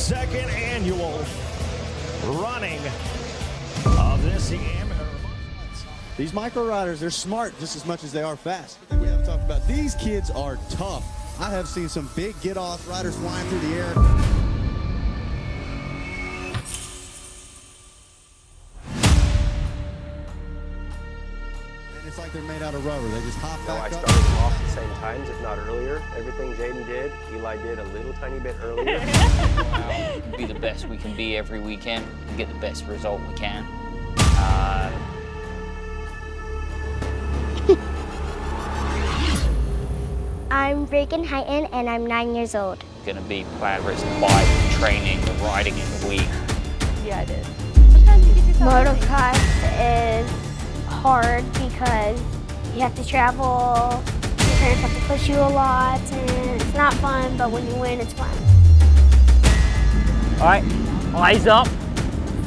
second annual running of this amateur. These micro riders, they're smart just as much as they are fast. I think we haven't talked about these kids are tough. I have seen some big get-off riders flying through the air. And it's like they're made out of rubber. They just hop back up. I started them off at the same times, if not earlier. Everything Jaden did, Eli did a little tiny bit earlier. Be the best we can be every weekend and get the best result we can. I'm Reagan Heighton and I'm 9 years old. Gonna be whether it's bike, training, or riding in the week. Yeah, I did. Sometimes you get yourself Motocross is hard because you have to travel, your parents have to push you a lot, and it's not fun, but when you win, it's fun. All right, eyes up,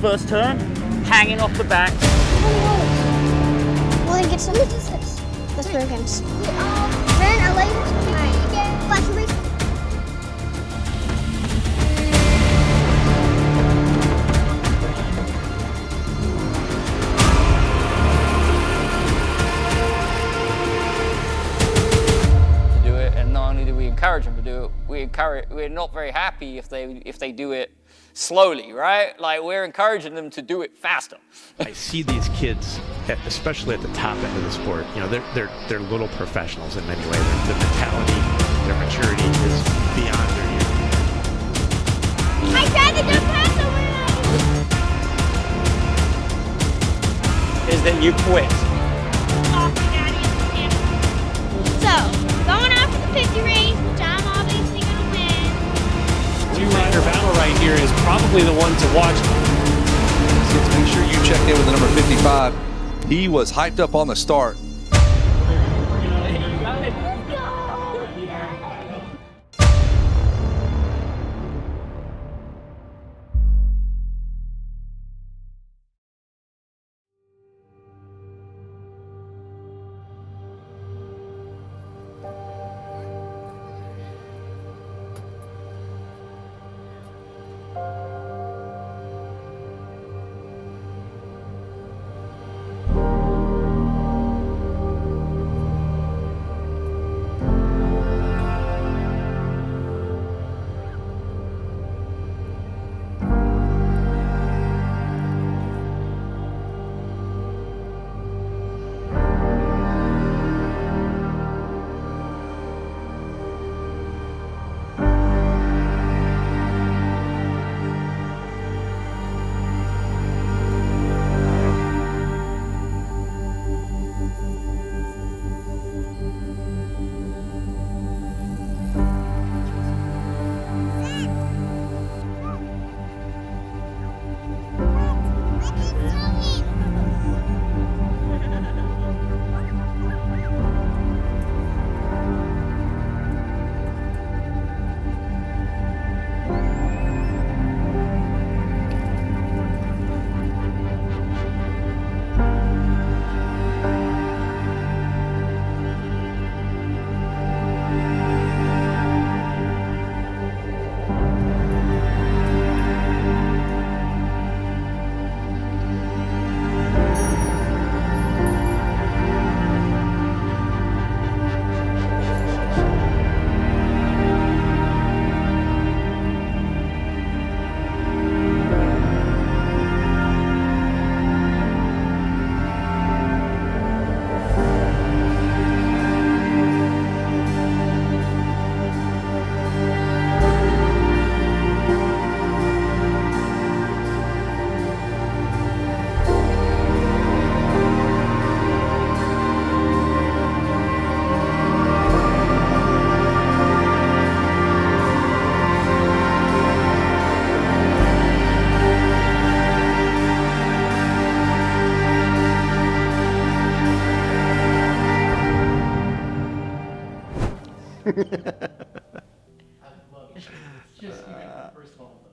first turn, hanging off the back. Well, then get some of this. Let's bring him. Then I'll let you get flash race. To do it, and not only do we encourage them to do it, we're not very happy if they do it slowly, right? Like, we're encouraging them to do it faster. I see these kids, especially at the top end of the sport, you know, they're little professionals in many ways. The mentality, their maturity is beyond their years. I tried to jump past the Is that you quit. So, going off for the 50 race, which I'm obviously going to win. Two-rider battle right here is probably the one to watch. So make sure you check in with the number 55. He was hyped up on the start.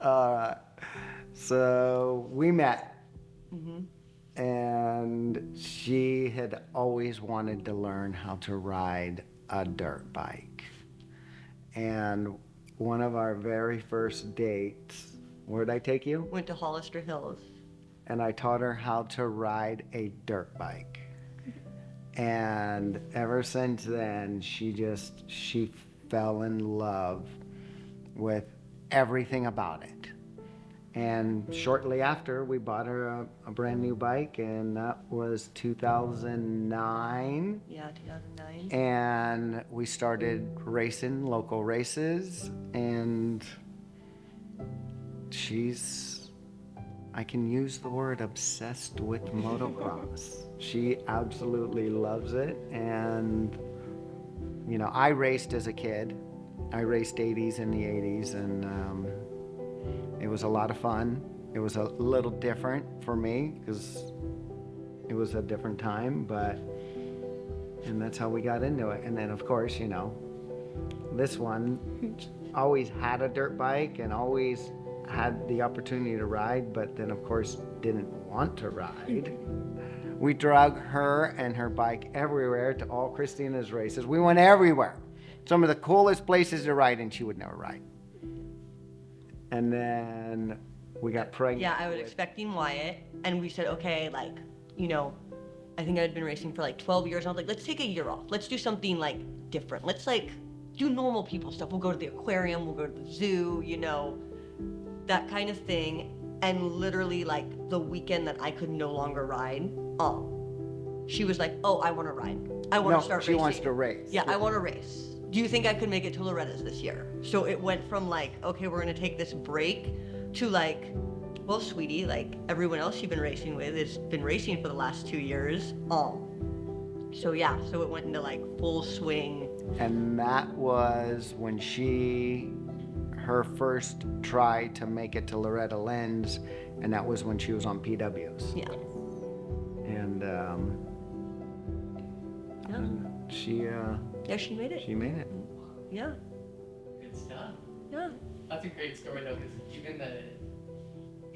All right. So we met, and she had always wanted to learn how to ride a dirt bike. And one of our very first dates Where'd I take you? Went to Hollister Hills. And I taught her how to ride a dirt bike. And ever since then, she fell in love with everything about it. And shortly after, we bought her a brand new bike, and that was 2009. Yeah, 2009. And we started racing local races, and I can use the word obsessed with motocross. She absolutely loves it. And, you know, I raced as a kid. I raced 80s in the 80s, and it was a lot of fun. It was a little different for me because it was a different time, and that's how we got into it. And then, of course, you know, this one always had a dirt bike and always had the opportunity to ride, but then, of course, didn't want to ride. We drug her and her bike everywhere to all Christina's races. We went everywhere. Some of the coolest places to ride, and she would never ride. And then we got pregnant. Yeah, I was expecting Wyatt, and we said, okay, like, you know, I think I had been racing for like 12 years. And I was like, let's take a year off. Let's do something like different. Let's like do normal people stuff. We'll go to the aquarium, we'll go to the zoo, you know, that kind of thing. And literally like the weekend that I could no longer ride, she was like, oh, I want to ride. I want to start racing. She wants to race. Yeah, I want to race. Do you think I could make it to Loretta's this year? So it went from like, okay, we're gonna take this break to like, well, sweetie, like everyone else you've been racing with has been racing for the last 2 years. So yeah, so it went into like full swing. And that was when her first try to make it to Loretta Lynns, and that was when she was on PWs. Yeah. And she she made it. She made it. Yeah. It's done. Yeah. That's a great story though, because even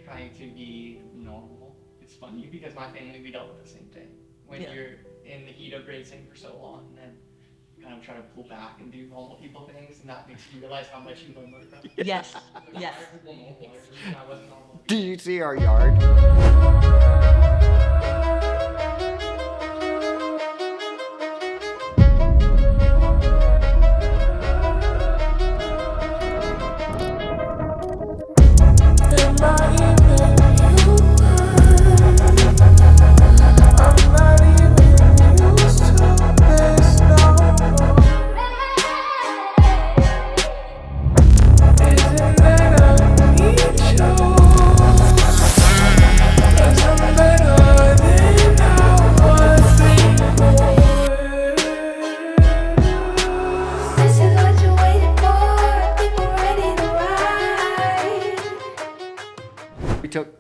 trying to be normal, it's funny because my family, we dealt with the same thing. When you're in the heat of racing for so long, and then kind of try to pull back and do normal people things, and that makes you realize how much you love motocross. Yes. Yes. I wasn't normal. Do you see our yard?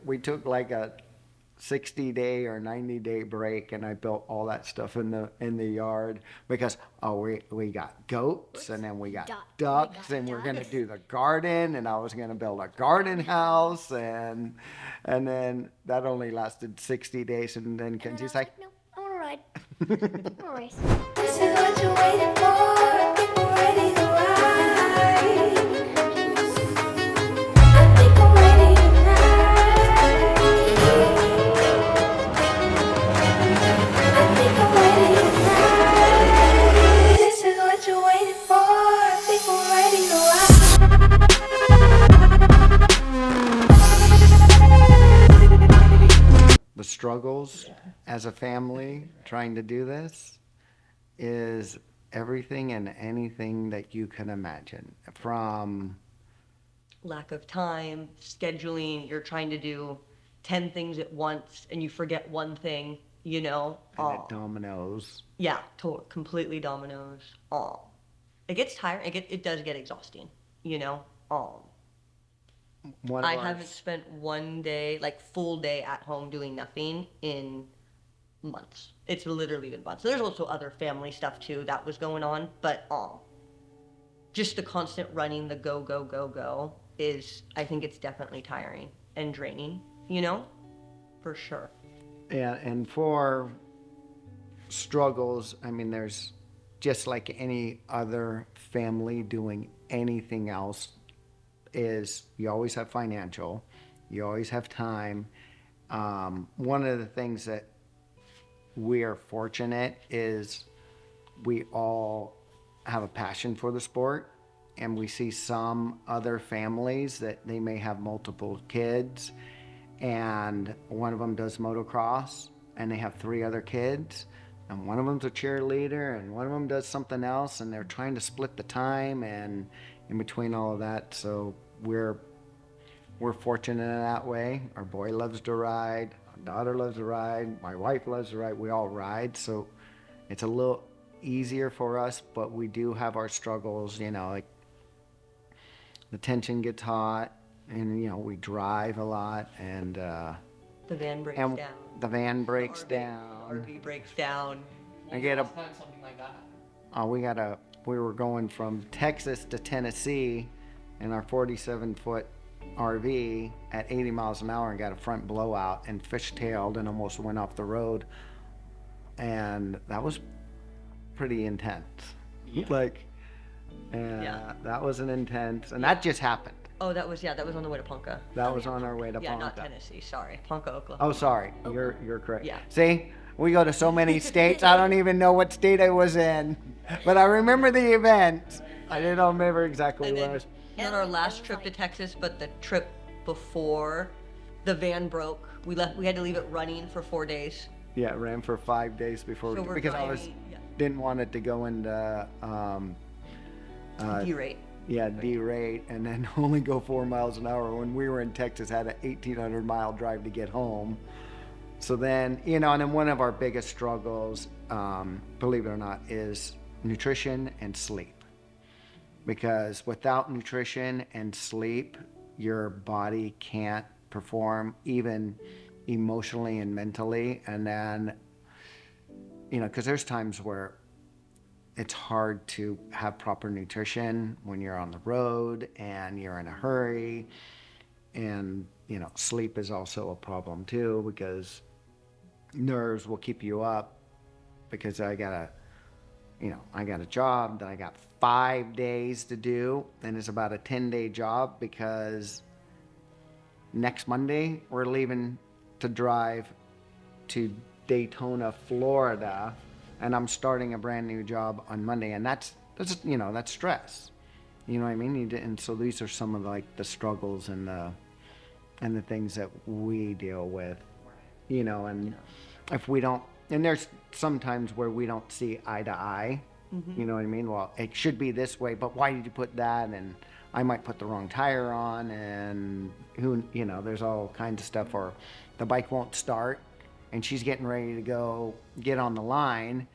We took like a 60-day or 90-day break, and I built all that stuff in the yard because we got goats, and then we got ducks, and we're gonna do the garden, and I was gonna build a garden house, and then that only lasted 60 days, and then Kenzie's like, no, I want to ride. I want to race. This is what you're waiting for. I think we're ready to ride. I think I'm ready to the struggles as a family trying to do this is everything and anything that you can imagine. From lack of time, scheduling, you're trying to do 10 things at once and you forget one thing, you know. And it dominoes. Yeah, completely dominoes. It gets tiring. It does get exhausting, you know. I haven't spent one day, like full day at home doing nothing in months. It's literally been months. There's also other family stuff too that was going on, but just the constant running, the go, go, go, go is, I think it's definitely tiring and draining, you know, for sure. Yeah, and for struggles, I mean, there's just like any other family doing anything else, is you always have financial, you always have time. One of the things that we are fortunate is we all have a passion for the sport, and we see some other families that they may have multiple kids, and one of them does motocross and they have 3 other kids, and one of them's a cheerleader and one of them does something else, and they're trying to split the time and in between all of that. So we're fortunate in that way. Our boy loves to ride, our daughter loves to ride, my wife loves to ride, we all ride, so it's a little easier for us, but we do have our struggles, you know, like the tension gets hot, and you know, we drive a lot, and The van breaks and down. the van breaks The down. RV breaks down. I get a Last time something like that. we were going from Texas to Tennessee in our 47-foot RV at 80 miles an hour and got a front blowout and fishtailed and almost went off the road, and that was pretty intense. Like, that was an intense, and that just happened. Oh, that was on the way to Ponca. That was on our way to Yeah, Ponca. not Tennessee. Sorry, Ponca, Oklahoma. Oh, sorry. You're correct. Yeah. See, we go to so many states. I don't even know what state I was in, but I remember the event. I didn't remember exactly And where I then, was. not our last trip to Texas, but the trip before, the van broke. We had to leave it running for 4 days. Yeah, it ran for 5 days before So we're because driving, didn't want it to go into D-rate. Yeah, D-rate, and then only go 4 miles an hour. When we were in Texas, had an 1,800-mile drive to get home. So then, you know, and then one of our biggest struggles, believe it or not, is nutrition and sleep. Because without nutrition and sleep, your body can't perform even emotionally and mentally. And then, you know, because there's times where it's hard to have proper nutrition when you're on the road and you're in a hurry. And, you know, sleep is also a problem too, because nerves will keep you up, because I got a job that I got 5 days to do, and it's about a 10-day job, because next Monday we're leaving to drive to Daytona, Florida, and I'm starting a brand new job on Monday, and that's you know, that's stress. You know what I mean? And so these are some of like the struggles and the things that we deal with, you know, and if we don't, and there's sometimes where we don't see eye to eye. You know what I mean? Well, it should be this way, but why did you put that? And I might put the wrong tire on, and who, you know, there's all kinds of stuff, or the bike won't start and she's getting ready to go get on the line,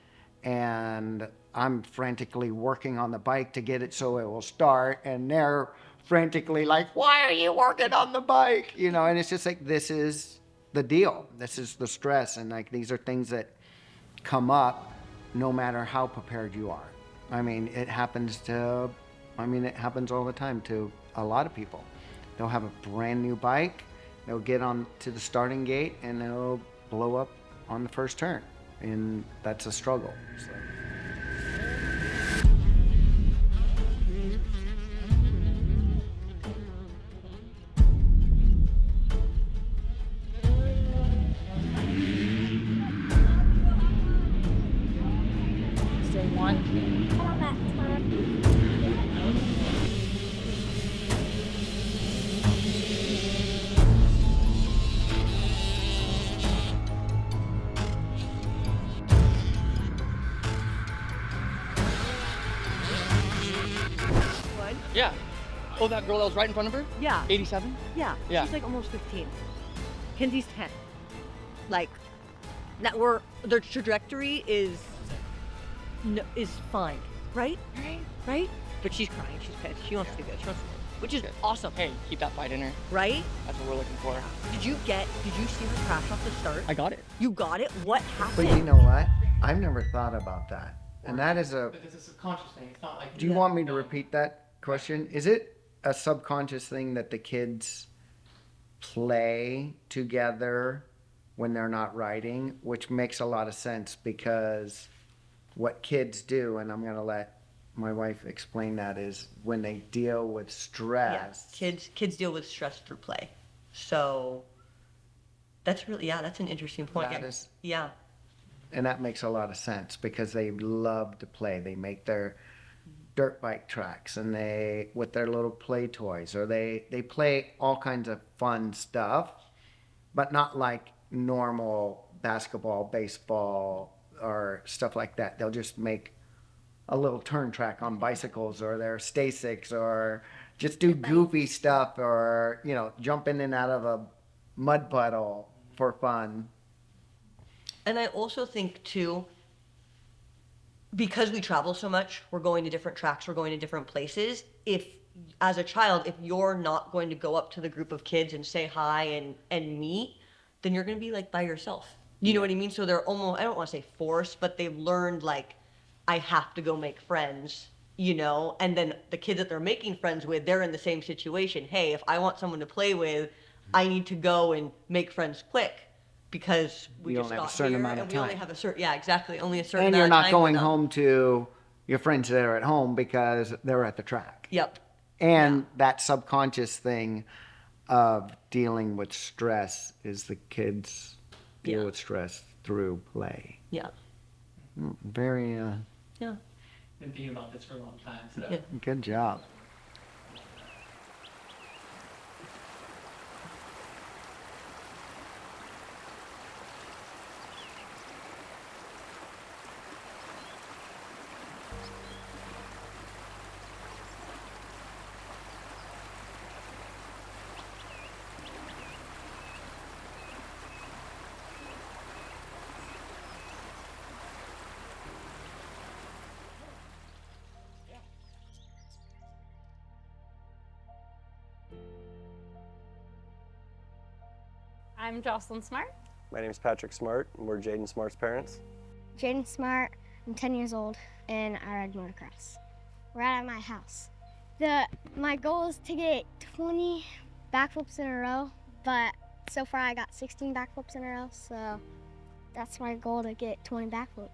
and I'm frantically working on the bike to get it so it will start, and they're frantically like, why are you working on the bike? You know, and it's just like, this is the deal. This is the stress, and like, these are things that come up no matter how prepared you are. I mean, it happens all the time to a lot of people. They'll have a brand new bike, they'll get on to the starting gate, and they'll blow up on the first turn, and that's a struggle. So. Stay one. Yeah. Oh, that girl that was right in front of her? Yeah. 87? Yeah. Yeah. She's like almost 15. Kenzie's 10. Like, their trajectory is fine, right? Right? But she's crying. She's pissed. She wants to do good. She wants to win, which is awesome. Hey, keep that fight in her. Right? That's what we're looking for. Did you see her crash off the start? I got it. You got it? What happened? But you know what? I've never thought about that. And that is Because it's a subconscious thing. It's not like. Do you want me to repeat that question? Is it a subconscious thing that the kids play together when they're not riding? Which makes a lot of sense, because what kids do, and I'm going to let my wife explained that is when they deal with stress. Yeah, kids deal with stress through play. So that's really, that's an interesting point. That is, yeah. And that makes a lot of sense because they love to play. They make their dirt bike tracks and they with their little play toys, or they play all kinds of fun stuff, but not like normal basketball, baseball, or stuff like that. They'll just make a little turn track on bicycles or their Stasics, or just do goofy stuff, or jump in and out of a mud puddle for fun. And I also think too, because we travel so much, we're going to different tracks, we're going to different places. If, as a child, if you're not going to go up to the group of kids and say hi and meet, then you're going to be like by yourself. You know what I mean? So they're almost, I don't want to say forced, but they've learned like, I have to go make friends, and then the kids that they're making friends with, they're in the same situation. Hey, if I want someone to play with, I need to go and make friends quick. Because we You just only have got a certain here amount and of we only time. have a certain, exactly, only a certain And amount you're of not time going with them. home to your friends that are at home because they're at the track. Yep. And that subconscious thing of dealing with stress is the kids deal with stress through play. Yeah. Very, Yeah. Been thinking about this for a long time, so. Yeah. good job. I'm Jocelyn Smart. My name is Patrick Smart, and we're Jaydin Smart's parents. Jaydin Smart. I'm 10 years old, and I ride motocross. We're out at my house. My goal is to get 20 backflips in a row, but so far I got 16 backflips in a row, so that's my goal, to get 20 backflips.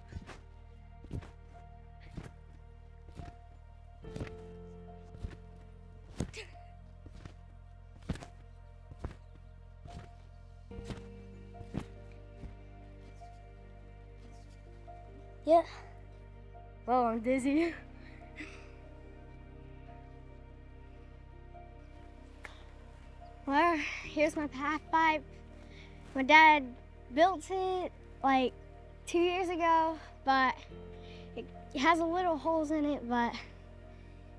Yeah. Oh, I'm dizzy. Well, here's my half pipe. My dad built it like 2 years ago, but it has a little holes in it, but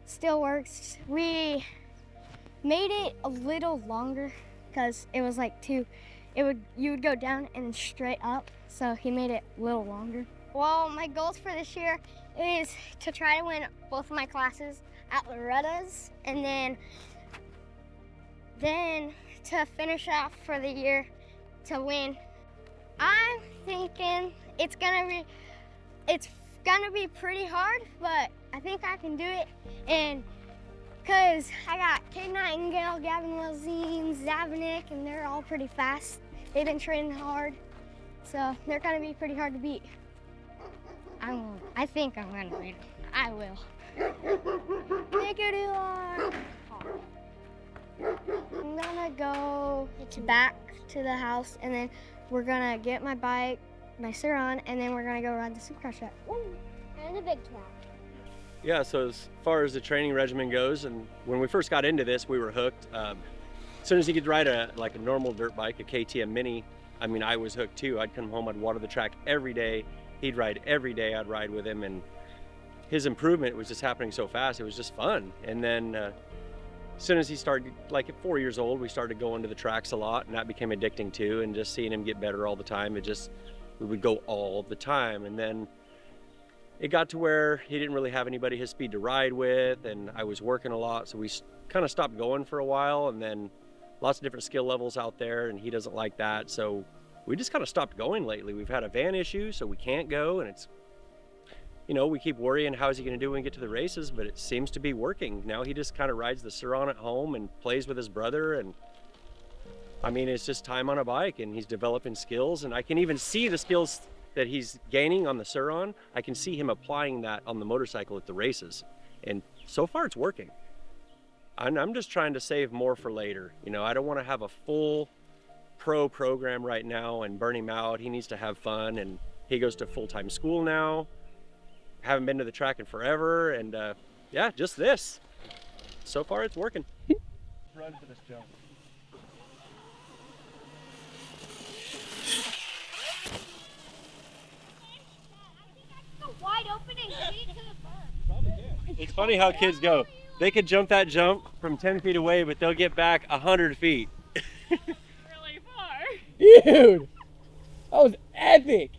still works. We made it a little longer because it was like you would go down and straight up, so he made it a little longer. Well, my goals for this year is to try to win both of my classes at Lorettas, and then to finish off for the year to win. I'm thinking it's gonna be pretty hard, but I think I can do it. And cause I got Kate Nightingale, Gavin Welzine, Zavanik, and they're all pretty fast. They've been training hard, so they're gonna be pretty hard to beat. I think I'm gonna win. I will. Make it hard. I'm gonna go back to the house, and then we're gonna get my bike, my Sur-Ron, and then we're gonna go ride the supercross track. And the big track. Yeah, so as far as the training regimen goes, and when we first got into this, we were hooked. As soon as he could ride a normal dirt bike, a KTM Mini, I mean, I was hooked too. I'd come home, I'd water the track every day. He'd ride every day, I'd ride with him, and his improvement was just happening so fast. It was just fun. And then as soon as he started, like at 4 years old, we started going to the tracks a lot, and that became addicting too. And just seeing him get better all the time, we would go all the time. And then it got to where he didn't really have anybody his speed to ride with, and I was working a lot, so we kind of stopped going for a while. And then lots of different skill levels out there, and he doesn't like that, so we just kind of stopped going lately. We've had a van issue, so we can't go, and it's, we keep worrying how's he going to do when we get to the races, but it seems to be working. Now he just kind of rides the Sur-Ron at home and plays with his brother, and I mean, it's just time on a bike, and he's developing skills, and I can even see the skills that he's gaining on the Sur-Ron. I can see him applying that on the motorcycle at the races. And so far it's working. I'm just trying to save more for later. You know, I don't want to have a full pro program right now and burn him out. He needs to have fun, and he goes to full-time school now. Haven't been to the track in forever, and yeah, just this. So far it's working. Run for this jump. Wide opening, feet to the bird. It's funny how kids go. They could jump that jump from 10 feet away, but they'll get back 100 feet. Really far. Dude, that was epic.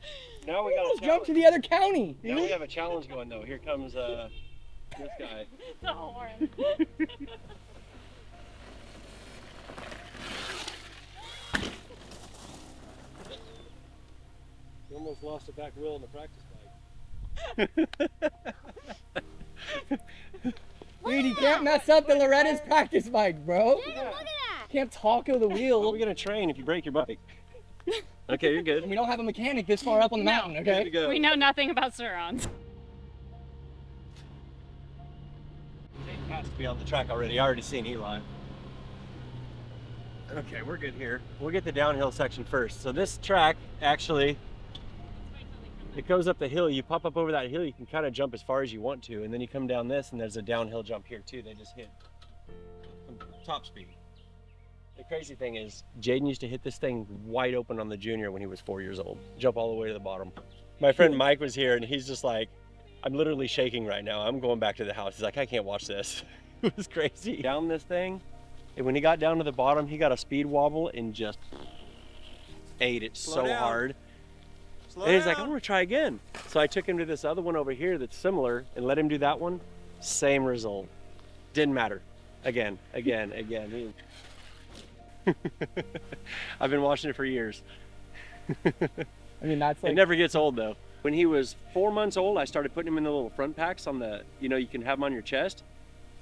Now we got Let's jump to the other county. Now we have a challenge going though. Here comes this guy. The horn. You almost lost a back wheel in the practice bike. Dude, you can't mess up the Loretta's practice bike, bro. Look at that. Can't talk over the wheel. How are we gonna train if you break your bike? Okay, you're good. We don't have a mechanic this far up on the mountain, Good okay? to go. We know nothing about Surons. Jaden has to be on the track already. I already seen Eli. Okay, we're good here. We'll get the downhill section first. So this track, actually, it goes up the hill. You pop up over that hill, you can kind of jump as far as you want to, and then you come down this, and there's a downhill jump here too. They just hit top speed. The crazy thing is, Jaden used to hit this thing wide open on the junior when he was 4 years old. Jump all the way to the bottom. My friend Mike was here, and he's just like, I'm literally shaking right now. I'm going back to the house. He's like, I can't watch this. It was crazy. Down this thing, and when he got down to the bottom, he got a speed wobble and just ate it so hard. And he's like, I'm gonna try again. So I took him to this other one over here that's similar and let him do that one. Same result. Didn't matter. Again. I've been watching it for years. I mean, that's like... It never gets old though. When he was 4 months old, I started putting him in the little front packs on the, you know, you can have them on your chest.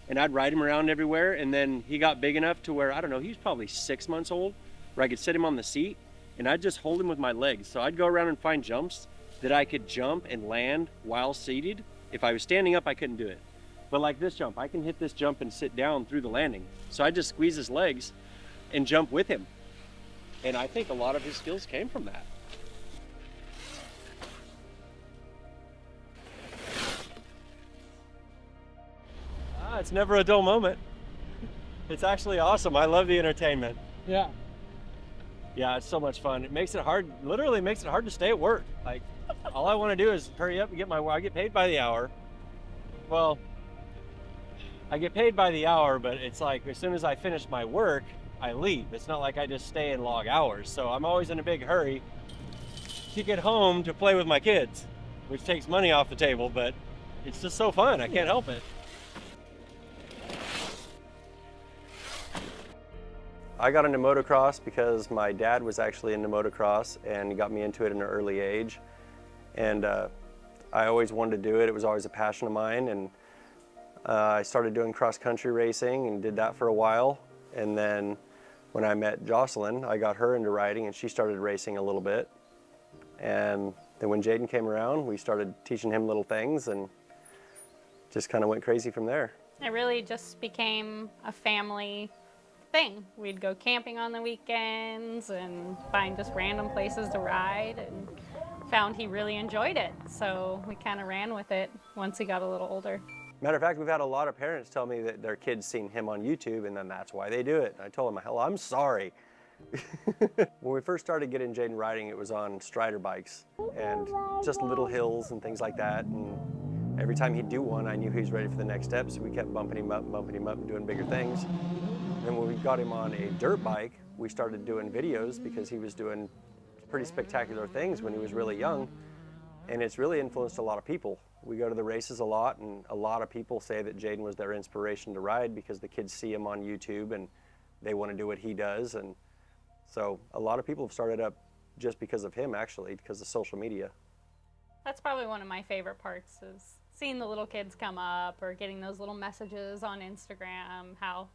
And I'd ride him around everywhere. And then he got big enough to where, I don't know, he was probably 6 months old, where I could sit him on the seat and I'd just hold him with my legs. So I'd go around and find jumps that I could jump and land while seated. If I was standing up, I couldn't do it. But like this jump, I can hit this jump and sit down through the landing. So I just squeeze his legs and jump with him. And I think a lot of his skills came from that. It's never a dull moment. It's actually awesome. I love the entertainment. Yeah. Yeah, it's so much fun. It makes it hard, literally makes it hard to stay at work. Like, all I want to do is hurry up and get I get paid by the hour. Well, I get paid by the hour, but it's like as soon as I finish my work, I leave. It's not like I just stay and log hours. So I'm always in a big hurry to get home to play with my kids, which takes money off the table, but it's just so fun. I can't help it. I got into motocross because my dad was actually into motocross and he got me into it at an early age. And I always wanted to do it. It was always a passion of mine. And I started doing cross-country racing and did that for a while. And then when I met Jocelyn, I got her into riding and she started racing a little bit. And then when Jaden came around, we started teaching him little things and just kind of went crazy from there. It really just became a family thing. We'd go camping on the weekends and find just random places to ride, and found he really enjoyed it. So we kind of ran with it once he got a little older. Matter of fact, we've had a lot of parents tell me that their kids seen him on YouTube and then that's why they do it. And I told them, hell, I'm sorry. When we first started getting Jaden riding, it was on Strider bikes and just little hills and things like that. And every time he'd do one, I knew he was ready for the next step. So we kept bumping him up and doing bigger things. Then when we got him on a dirt bike, we started doing videos because he was doing pretty spectacular things when he was really young. And it's really influenced a lot of people. We go to the races a lot, and a lot of people say that Jaden was their inspiration to ride because the kids see him on YouTube and they want to do what he does. And so a lot of people have started up just because of him, actually, because of social media. That's probably one of my favorite parts, is seeing the little kids come up or getting those little messages on Instagram, how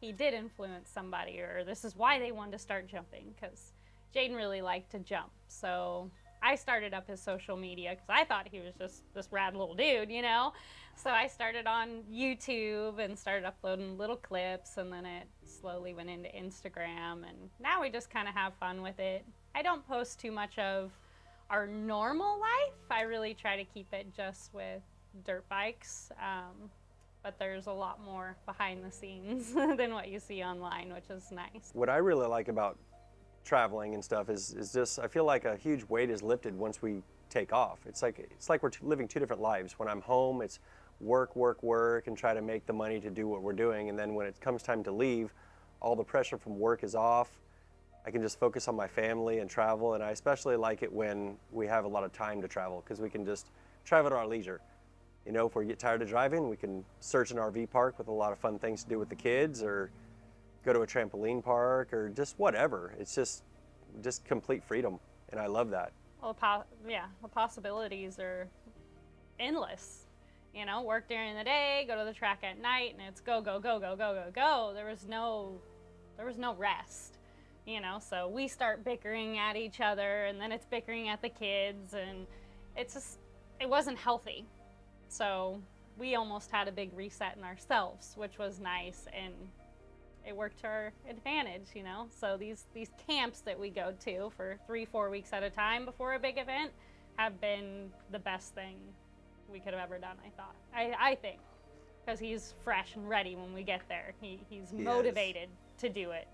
he did influence somebody, or this is why they wanted to start jumping, because Jaden really liked to jump. So I started up his social media because I thought he was just this rad little dude, you know? So I started on YouTube and started uploading little clips, and then it slowly went into Instagram, and now we just kind of have fun with it. I don't post too much of our normal life. I really try to keep it just with dirt bikes, but there's a lot more behind the scenes than what you see online, which is nice. What I really like about traveling and stuff is just, I feel like a huge weight is lifted once we take off. It's like we're living two different lives. When I'm home, it's work, work, work, and try to make the money to do what we're doing. And then when it comes time to leave, all the pressure from work is off. I can just focus on my family and travel. And I especially like it when we have a lot of time to travel, because we can just travel at our leisure. You know, if we get tired of driving, we can search an RV park with a lot of fun things to do with the kids, or go to a trampoline park, or just whatever. It's just complete freedom, and I love that. Well, the possibilities are endless. You know, work during the day, go to the track at night, and it's go, go, go, go, go, go, go. There was no rest, you know, so we start bickering at each other, and then it's bickering at the kids, and it wasn't healthy. So we almost had a big reset in ourselves, which was nice, and it worked to our advantage, you know. So these camps that we go to for 3-4 weeks at a time before a big event have been the best thing we could have ever done, I think, because he's fresh and ready when we get there. He's motivated to do it.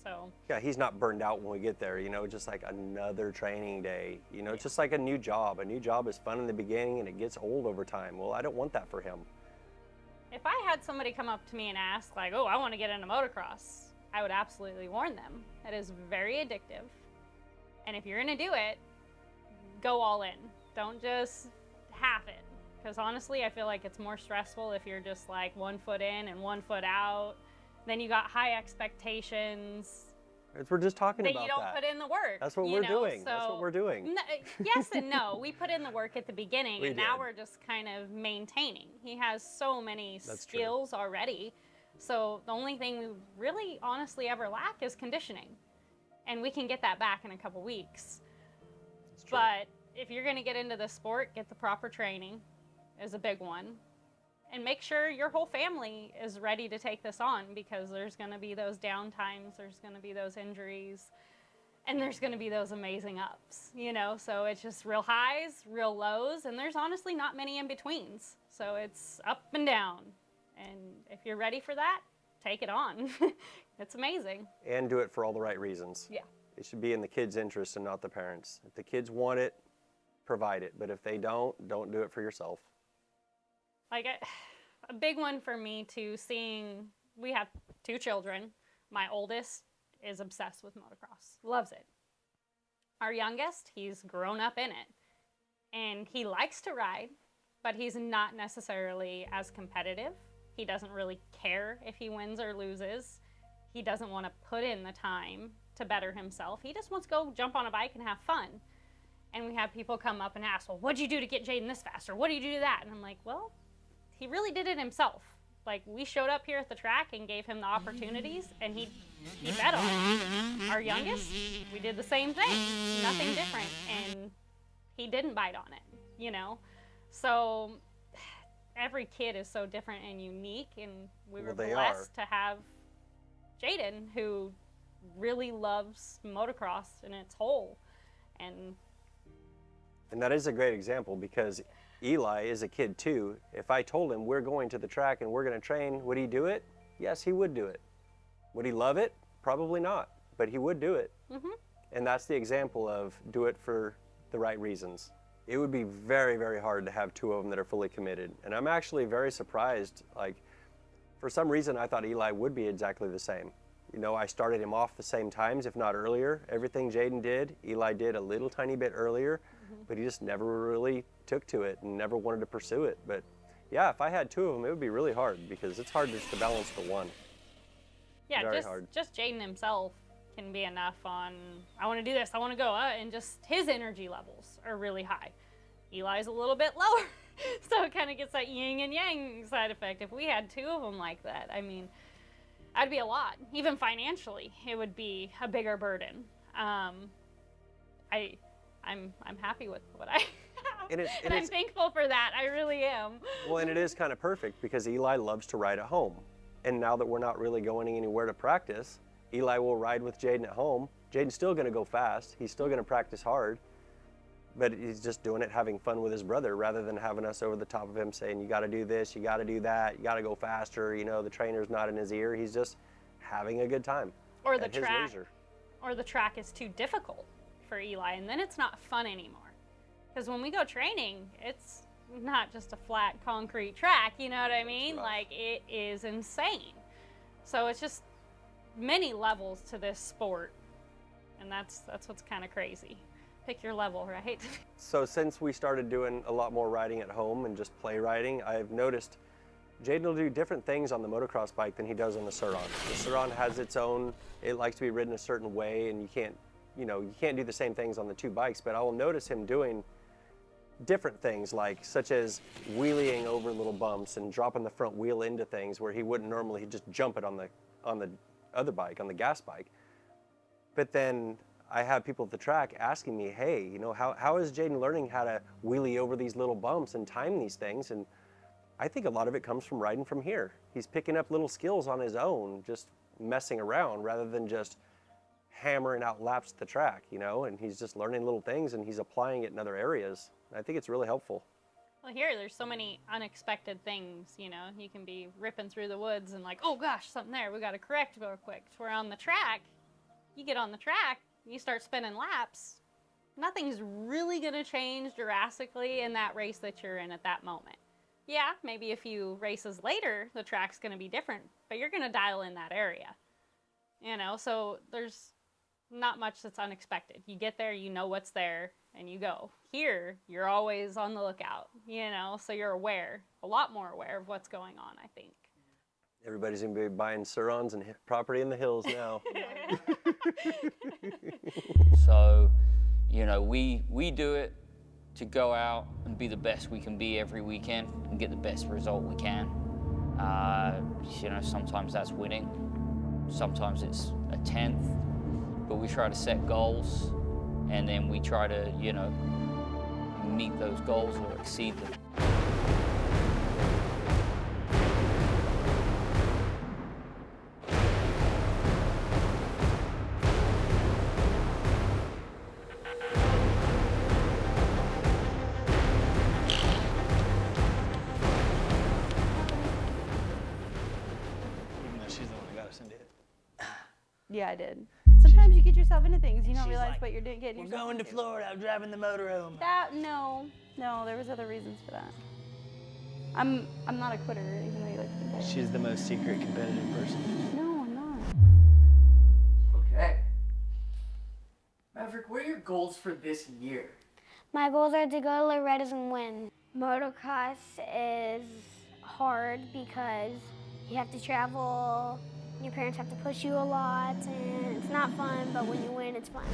So yeah, he's not burned out when we get there, you know, just like another training day. You know, it's just like a new job. A new job is fun in the beginning and it gets old over time. Well, I don't want that for him. If I had somebody come up to me and ask, like, oh, I want to get into motocross, I would absolutely warn them. It is very addictive. And if you're going to do it, go all in. Don't just half it. Because honestly, I feel like it's more stressful if you're just like 1 foot in and 1 foot out. Then you got high expectations. We're just talking about that. You don't put in the work. That's what we're doing. That's what we're doing. Yes and no. We put in the work at the beginning, and now we're just kind of maintaining. He has so many skills already. So the only thing we really honestly ever lack is conditioning. And we can get that back in a couple weeks. But if you're going to get into the sport, get the proper training is a big one. And make sure your whole family is ready to take this on, because there's going to be those down times, there's going to be those injuries, and there's going to be those amazing ups, you know? So it's just real highs, real lows, and there's honestly not many in betweens. So it's up and down. And if you're ready for that, take it on. It's amazing. And do it for all the right reasons. Yeah. It should be in the kids' interest and not the parents. If the kids want it, provide it. But if they don't do it for yourself. Like a big one for me too, we have 2 children. My oldest is obsessed with motocross, loves it. Our youngest, he's grown up in it. And he likes to ride, but he's not necessarily as competitive. He doesn't really care if he wins or loses. He doesn't want to put in the time to better himself. He just wants to go jump on a bike and have fun. And we have people come up and ask, well, what'd you do to get Jaden this fast? Or what did you do to that? And I'm like, well, he really did it himself. Like, we showed up here at the track and gave him the opportunities, and he bet on it. Our youngest, we did the same thing, nothing different, and he didn't bite on it, you know? So every kid is so different and unique, and we were blessed to have Jaden, who really loves motocross in its whole. And that is a great example, because Eli is a kid too. If I told him we're going to the track and we're going to train, would he do it? Yes, he would do it. Would he love it? Probably not, but he would do it. Mm-hmm. And that's the example of do it for the right reasons. It would be very, very hard to have 2 of them that are fully committed. And I'm actually very surprised. Like, for some reason, I thought Eli would be exactly the same. You know, I started him off the same times, if not earlier. Everything Jaden did, Eli did a little tiny bit earlier, but he just never really took to it and never wanted to pursue it. But yeah, if I had 2 of them, it would be really hard, because it's hard just to balance the one. Yeah, just Jaden himself can be enough on, I want to do this, I want to go, and just his energy levels are really high. Eli's a little bit lower, so it kind of gets that yin and yang side effect. If we had 2 of them like that, I mean, that'd be a lot. Even financially, it would be a bigger burden. I'm happy with what I have. And I'm thankful for that. I really am. Well, and it is kind of perfect because Eli loves to ride at home. And now that we're not really going anywhere to practice, Eli will ride with Jaden at home. Jaden's still going to go fast. He's still going to practice hard. But he's just doing it, having fun with his brother, rather than having us over the top of him saying, you got to do this, you got to do that, you got to go faster. You know, the trainer's not in his ear. He's just having a good time. Or the at his track. leisure. Or the track is too difficult for Eli, and then it's not fun anymore. Because when we go training, it's not just a flat concrete track, you know what I mean? Like, it is insane. So it's just many levels to this sport, and that's what's kind of crazy. Pick your level, right? So since we started doing a lot more riding at home and just play riding, I've noticed Jaden will do different things on the motocross bike than he does on the Sur-Ron. The Sur-Ron has its own, it likes to be ridden a certain way, and you can't do the same things on the two bikes, but I will notice him doing different things, like such as wheeling over little bumps and dropping the front wheel into things where he wouldn't normally. He'd just jump it on the other bike, on the gas bike. But then I have people at the track asking me, hey, you know, how is Jaden learning how to wheelie over these little bumps and time these things? And I think a lot of it comes from riding from here. He's picking up little skills on his own, just messing around rather than just hammering out laps at the track, you know, and he's just learning little things and he's applying it in other areas. I think it's really helpful. Well, here, there's so many unexpected things, you know. You can be ripping through the woods and like, oh gosh, something there, we got to correct real quick. We're on the track, you get on the track, you start spinning laps, nothing's really going to change drastically in that race that you're in at that moment. Yeah, maybe a few races later, the track's going to be different, but you're going to dial in that area, you know, so there's not much that's unexpected. You get there, you know what's there, and you go. Here, you're always on the lookout, you know, so you're aware, a lot more aware of what's going on, I think. Everybody's going to be buying Sur-Rons and property in the hills now. So, you know, we do it to go out and be the best we can be every weekend and get the best result we can. You know, sometimes that's winning, sometimes it's a 10th, but we try to set goals and then we try to, you know, meet those goals or exceed them. Yeah, I did. Sometimes you get yourself into things, you don't realize what you're getting yourself into. We're going to Florida, I'm driving the motorhome. No, there was other reasons for that. I'm not a quitter, even though you like to think I am. She's the most secret competitive person. No, I'm not. Okay. Maverick, what are your goals for this year? My goals are to go to Loretta's and win. Motocross is hard because you have to travel, your parents have to push you a lot, and it's not fun, but when you win, it's fun.